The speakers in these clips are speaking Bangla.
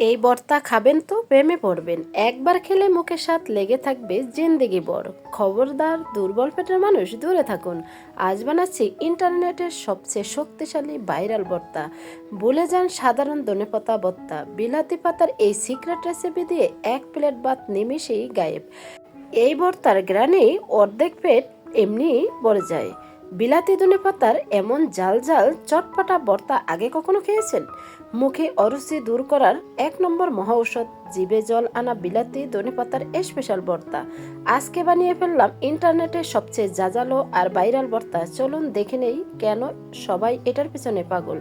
এই ভর্তা খাবেন তো প্রেমে পড়বেন, একবার খেলে মুখে স্বাদ লেগে থাকবে জিন্দেগি ভর। খবরদার, দুর্বল পেটের মানুষ দূরে থাকুন। আজ বানাচ্ছি ইন্টারনেটের সবচেয়ে শক্তিশালী ভাইরাল ভর্তা। ভুলে যান সাধারণ ধনেপাতা ভর্তা, বিলাতি পাতার এই সিক্রেট রেসিপি দিয়ে এক প্লেট ভাত নিমেষেই গায়েব। এই ভর্তার গ্রানে অর্ধেক পেট এমনি ভরে যায়। বিলাতি ধনেপাতার এমন জাল জাল চটপাটা ভর্তা আগে কখনো খেয়েছেন? মুখে অরুচি দূর করার এক নম্বর মহা ঔষধ, জিভে জল আনা বিলাতি ধনেপাতার স্পেশাল ভর্তা। আজকে বানিয়ে ফেললাম ইন্টারনেটের সবচেয়ে জাজালো আর ভাইরাল ভর্তা। চলুন দেখে নেই কেন সবাই এটার পিছনে পাগল।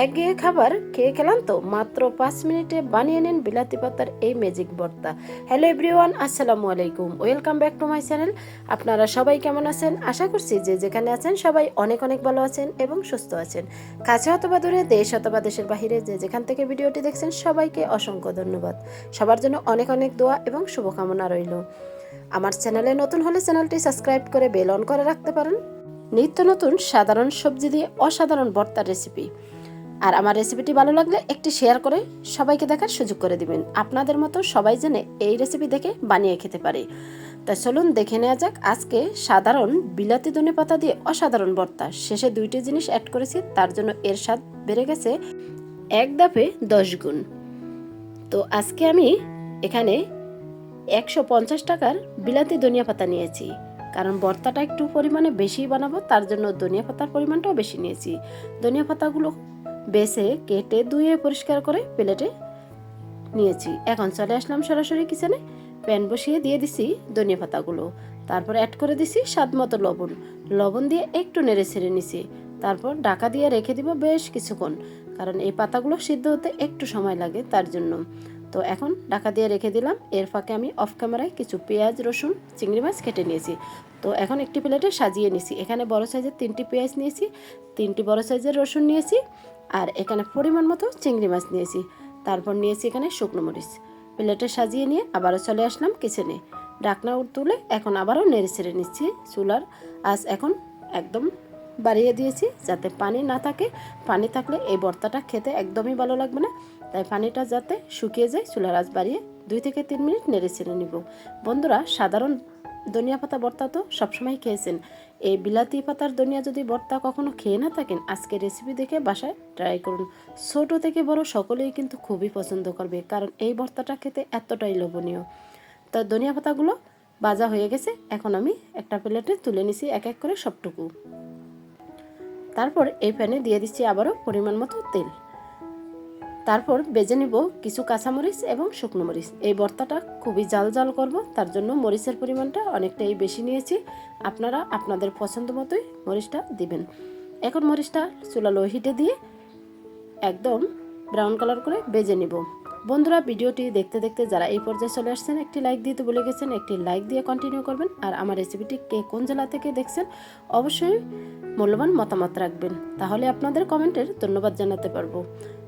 একঘেয়ে খাবার খেয়ে খেলাম তো মাত্র 5 মিনিটে বানিয়ে নেন বিলাতি পাতার এই ম্যাজিক ভর্তা। হ্যালো এভরিওয়ান, আসসালামু আলাইকুম, welcome back to my channel. আপনারা সবাই কেমন আছেন? আশা করছি যে যেখানে আছেন সবাই অনেক অনেক ভালো আছেন এবং সুস্থ আছেন। কাছে অথবা দূরে, দেশ অথবা দেশের বাহিরে যে যেখান থেকে ভিডিওটি দেখছেন সবাইকে অসংখ্য ধন্যবাদ। সবার জন্য অনেক অনেক দোয়া এবং শুভকামনা রইল। আমার চ্যানেলে নতুন হলে চ্যানেলটি সাবস্ক্রাইব করে বেল অন করে রাখতে পারেন। নিত্য নতুন সাধারণ সবজি দিয়ে অসাধারণ ভর্তার রেসিপি। আর আমার রেসিপিটি ভালো লাগলে একটি শেয়ার করে সবাইকে দেখার সুযোগ করে দিবেন। আপনাদের মতো সবাই জেনে এই রেসিপি দেখে বানিয়ে খেতে পারে। তাই চলুন দেখে নেওয়া যাক আজকে সাধারণ বিলাতি ধনেপাতা দিয়ে অসাধারণ ভর্তা। শেষে 2টি জিনিস অ্যাড করেছি, তার জন্য এর স্বাদ বেড়ে গেছে এক ধাপে 10 গুণ। তো আজকে আমি এখানে 150 টাকার বিলাতি ধনিয়া পাতা নিয়েছি, কারণ ভর্তাটা একটু পরিমাণে বেশি বানাবো, তার জন্য ধনিয়া পাতার পরিমাণটাও বেশি নিয়েছি। ধনিয়া পাতাগুলো বেছে কেটে ধুয়ে পরিষ্কার করে প্লেটে নিয়েছি। এখন চলে আসলাম সরাসরি কিচেনে। প্যান বসিয়ে দিয়ে দিছি ধনিয়া পাতাগুলো, তারপর অ্যাড করে দিছি স্বাদ মতো লবণ। লবণ দিয়ে একটু নেড়ে ছেড়ে নিছি, তারপর ঢাকা দিয়ে রেখে দিব বেশ কিছুক্ষণ, কারণ এই পাতাগুলো সিদ্ধ হতে একটু সময় লাগে তার জন্য। তো এখন ঢাকা দিয়ে রেখে দিলাম। এর ফাঁকে আমি অফ ক্যামেরায় কিছু পেঁয়াজ, রসুন, চিংড়ি মাছ কেটে নিয়েছি। তো এখন একটি প্লেটে সাজিয়ে নিয়েছি। এখানে বড় সাইজের 3টি পেঁয়াজ নিয়েছি, 3টি বড় সাইজের রসুন নিয়েছি, আর এখানে পরিমাণ মতো চিংড়ি মাছ নিয়েছি। তারপর নিয়েছি এখানে শুকনো মরিচ। প্লেটে সাজিয়ে নিয়ে আবারও চলে আসলাম কিচেনে। ঢাকনা তুলে এখন আবারও নেড়ে ছেড়ে নিচ্ছি। চুলার আঁচ এখন একদম বাড়িয়ে দিয়েছি যাতে পানি না থাকে। পানি থাকলে এই ভর্তাটা খেতে একদমই ভালো লাগবে না, তাই পানিটা যাতে শুকিয়ে যায় চুলার আঁচ বাড়িয়ে 2 থেকে 3 মিনিট নেড়ে ছেড়ে নিব। বন্ধুরা, সাধারণ ধনিয়া পাতা ভর্তা তো সবসময় খেয়েছেন। এই বিলাতি পাতার ধনিয়া যদি ভর্তা কখনো খেয়ে না থাকেন, আজকে রেসিপি দেখে বাসায় ট্রাই করুন। ছোট থেকে বড় সকলেই কিন্তু খুবই পছন্দ করবে, কারণ এই ভর্তাটা খেতে এতটাই লোভনীয়। তো ধনিয়া পাতাগুলো ভাজা হয়ে গেছে, এখন আমি একটা প্লেটে তুলে নিছি এক এক করে সবটুকু। তারপর এই প্যানে দিয়ে দিচ্ছি আবারও পরিমাণ মতো তেল। তারপর বেজে নিব কিছু কাঁচামরিচ এবং শুকনো মরিচ। এই ভর্তাটা খুবই জাল জাল করব, তার জন্য মরিচের পরিমাণটা অনেকটাই বেশি নিয়েছি। আপনারা আপনাদের পছন্দ মতোই মরিচটা দিবেন। এখন মরিচটা চুলা লো হিটে দিয়ে একদম ব্রাউন কালার করে বেজে নিব। বন্ধুরা, ভিডিওটি দেখতে দেখতে যারা এই পর্যায়ে চলে আসছেন, একটি লাইক দিতে ভুলে গেছেন, একটি লাইক দিয়ে কন্টিনিউ করবেন। আর আমার রেসিপিটি কে কোন জেলা থেকে দেখছেন অবশ্যই মূল্যবান মতামত রাখবেন, তাহলে আপনাদের কমেন্টের ধন্যবাদ জানাতে পারবো।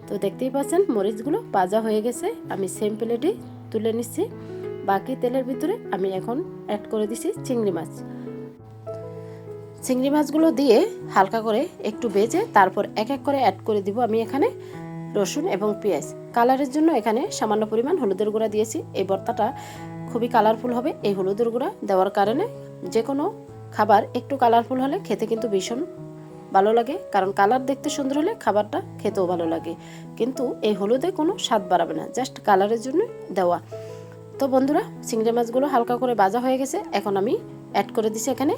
তো দেখতেই পাচ্ছেন মরিচগুলো ভাজা হয়ে গেছে, আমি সেম প্লেটে তুলে নিচ্ছি। বাকি তেলের ভিতরে আমি এখন অ্যাড করে দিচ্ছি চিংড়ি মাছ। চিংড়ি মাছগুলো দিয়ে হালকা করে একটু ভেজে তারপর এক এক করে অ্যাড করে দিব আমি এখানে রসুন এবং পেঁয়াজ। কালারের জন্য এখানে সামান্য পরিমাণ হলুদের গুঁড়া দিয়েছি। এই ভর্তাটা খুবই কালারফুল হবে। এই হলুদের গুঁড়া দেওয়ার কারণে যে কোনো খাবার একটু কালারফুল হলে খেতে কিন্তু ভীষণ ভালো লাগে, কারণ কালার দেখতে সুন্দর হলে খাবারটা খেতেও ভালো লাগে। কিন্তু এই হলুদে কোনো স্বাদ বাড়াবে না, জাস্ট কালারের জন্য দেওয়া। তো বন্ধুরা, চিংড়ি মাছগুলো হালকা করে ভাজা হয়ে গেছে, এখন আমি অ্যাড করে দিছি এখানে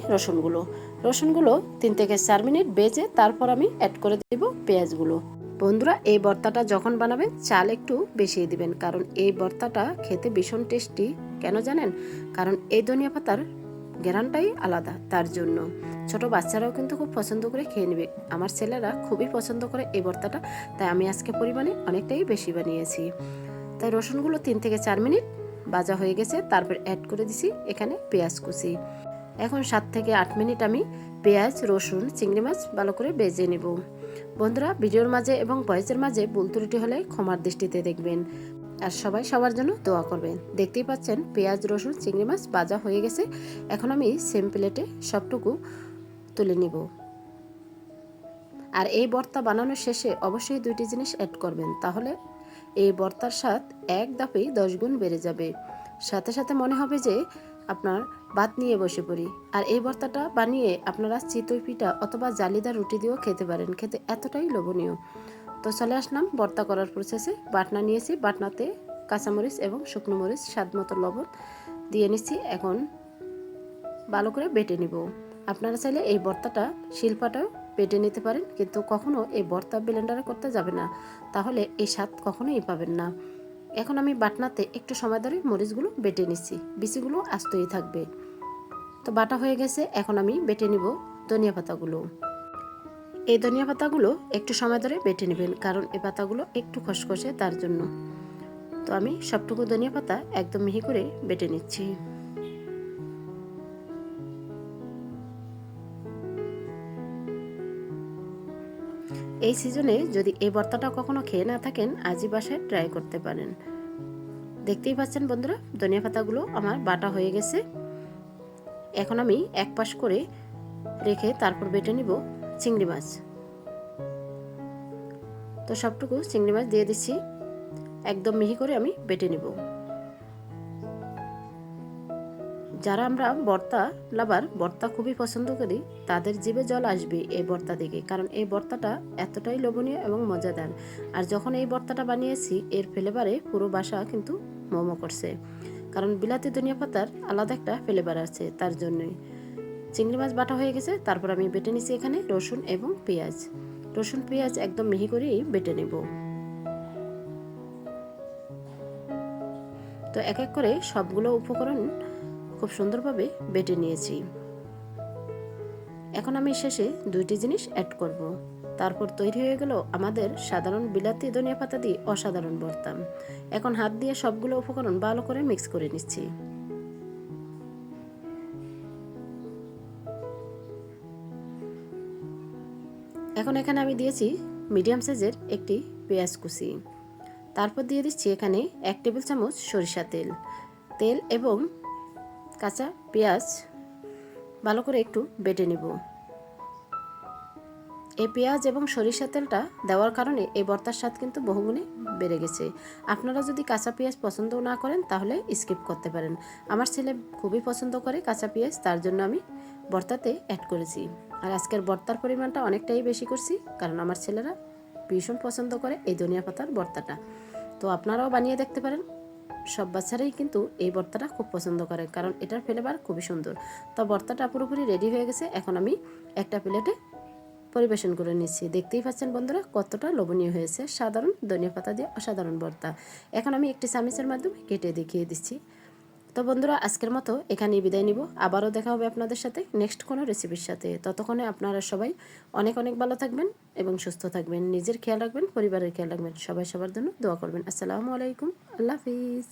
রসুনগুলো 3 থেকে 4 মিনিট ভেজে তারপর আমি অ্যাড করে দেব পেঁয়াজগুলো। বন্ধুরা, এই ভর্তাটা যখন বানাবেন চাল একটু বেশি দিবেন, কারণ এই ভর্তাটা খেতে ভীষণ টেস্টি। কেন জানেন? কারণ এই ধনিয়া পাতার ঘ্রাণটাই আলাদা, তার জন্য। ছোট বাচ্চারাও কিন্তু খুব পছন্দ করে খেয়ে নেবে। আমার ছেলেরা খুবই পছন্দ করে এই ভর্তাটা, তাই আমি আজকে পরিমাণে অনেকটাই বেশি বানিয়েছি। তাই রসুনগুলো 3 থেকে 4 মিনিট ভাজা হয়ে গেছে, তারপর অ্যাড করে দিছি এখানে পেঁয়াজ কুচি। এখন 7 থেকে 8 মিনিট আমি পেঁয়াজ, রসুন, চিংড়ি মাছ ভালো করে ভেজে নেব। বন্ধুরা, ভিডিওর মাঝে এবং ভয়েসের মাঝে ভুল ত্রুটি হলে ক্ষমার দৃষ্টিতে দেখবেন। আর সবাই সবার জন্য দোয়া করবেন। দেখতেই পাচ্ছেন পেঁয়াজ, রসুন, চিংড়ি মাছ ভাজা হয়ে গেছে। এখন আমি সেম প্লেটে সবটুকু তুলে নিব। আর এই ভর্তা বানানোর শেষে অবশ্যই 2টি জিনিস অ্যাড করবেন, তাহলে এই ভর্তার স্বাদ এক ধাপেই 10 গুণ বেড়ে যাবে। সাথে সাথে মনে হবে যে আপনার ভাত নিয়ে বসে পড়ি। আর এই ভর্তাটা বানিয়ে আপনারা চিতই পিঠা অথবা জালিদার রুটি দিয়েও খেতে পারেন, খেতে এতটাই লোভনীয়। তো চলে আসলাম ভর্তা করার প্রসেসে। বাটনা নিয়েছি, বাটনাতে কাঁচামরিচ এবং শুকনো মরিচ, স্বাদ মতো লবণ দিয়ে নিচ্ছি। এখন ভালো করে বেটে নিব। আপনারা চাইলে এই ভর্তাটা শিলপাটাও বেটে নিতে পারেন, কিন্তু কখনো এই ভর্তা ব্লেন্ডারে করতে যাবে না, তাহলে এই স্বাদ কখনোই পাবেন না। এখন আমি বাটনাতে একটু সময় ধরে মরিচগুলো বেটে নিচ্ছি, বিচিগুলো আস্তই থাকবে। তো বাটা হয়ে গেছে, এখন আমি বেটে নিব ধনিয়া পাতাগুলো। এই ধনিয়া পাতাগুলো একটু সময় ধরে বেটে নেবেন, কারণ এই পাতাগুলো একটু খসখসে, তার জন্য। তো আমি সবটুকু ধনিয়া পাতা একদম মিহি করে বেটে নিচ্ছি। এই সিজনে যদি এই ভর্তাটা কখনো খেয়ে না থাকেন, আজই বাসায় ট্রাই করতে পারেন। দেখতেই পাচ্ছেন বন্ধুরা, ধনিয়া পাতাগুলো আমার বাটা হয়ে গেছে। এখন আমি এক পাশ করে রেখে তারপর বেটে নিব চিংড়ি মাছ। তো সবটুকু চিংড়ি মাছ দিয়ে দিচ্ছি, একদম মিহি করে আমি বেটে নিব। যারা আমরা ভর্তা লাভার, ভর্তা খুবই পছন্দ করি, তাদের জিভে জল আসবে এই ভর্তা দেখে, কারণ এই ভর্তাটা এতটাই লোভনীয় এবং মজাদার। আর যখন এই ভর্তাটা বানিয়েছি, এর ফ্লেভারে পুরো বাসা কিন্তু মোমো করছে, কারণ বিলাতি ধনিয়া পাতার আলাদা একটা ফ্লেভার আছে, তার জন্যই। চিংড়ি মাছ বাটা হয়ে গেছে, তারপর আমি বেটে নিচ্ছি এখানে রসুন এবং পেঁয়াজ। রসুন পেঁয়াজ একদম মিহি করেই বেটে নেব। তো এক এক করে সবগুলো উপকরণ খুব সুন্দরভাবে বেটে নিয়েছি। এখন আমি শেষে দুইটি জিনিস অ্যাড করব। তারপর তৈরি হয়ে গেল আমাদের সাধারণ বিলাতি ধনিয়া পাতা দিয়ে অসাধারণ ভর্তা। এখন হাত দিয়ে সবগুলো উপকরণ ভালো করে মিক্স করে নিচ্ছি। এখন এখানে আমি দিয়েছি মিডিয়াম সাইজের একটি পেঁয়াজ কুচি। তারপর দিয়ে দিচ্ছি এখানে 1 টেবিল চামচ সরিষা তেল। তেল এবং কাঁচা পেঁয়াজ ভালো করে একটু বেটে নিব। এই পেঁয়াজ এবং সরিষা তেলটা দেওয়ার কারণে এই ভর্তার স্বাদ কিন্তু বহুগুণে বেড়ে গেছে। আপনারা যদি কাঁচা পেঁয়াজ পছন্দ না করেন, তাহলে স্কিপ করতে পারেন। আমার ছেলে খুবই পছন্দ করে কাঁচা পেঁয়াজ, তার জন্য আমি ভর্তাতে অ্যাড করেছি। আর আজকের ভর্তার পরিমাণটা অনেকটাই বেশি করছি, কারণ আমার ছেলেরা ভীষণ পছন্দ করে এই ধনিয়া পাতার ভর্তাটা। তো আপনারাও বানিয়ে দেখতে পারেন। সব বাচ্চারাই কিন্তু এই ভর্তাটা খুব পছন্দ করে, কারণ এটার ফ্লেভার খুবই সুন্দর। তো ভর্তাটা পুরোপুরি রেডি হয়ে গেছে, এখন আমি একটা প্লেটে পরিবেশন করে নিচ্ছি। দেখতেই পাচ্ছেন বন্ধুরা, কতটা লোভনীয় হয়েছে সাধারণ ধনিয়া পাতা দিয়ে অসাধারণ ভর্তা। এখন আমি একটি চামচের মাধ্যমে কেটে দেখিয়ে দিচ্ছি। তো বন্ধুরা, আজকের মতো এখানেই বিদায় নিব। আবারও দেখা হবে আপনাদের সাথে নেক্সট কোনো রেসিপির সাথে। ততক্ষণে আপনারা সবাই অনেক অনেক ভালো থাকবেন এবং সুস্থ থাকবেন। নিজের খেয়াল রাখবেন, পরিবারের খেয়াল রাখবেন। সবাই সবার জন্য দোয়া করবেন। আসসালামু আলাইকুম, আল্লাহ হাফিজ।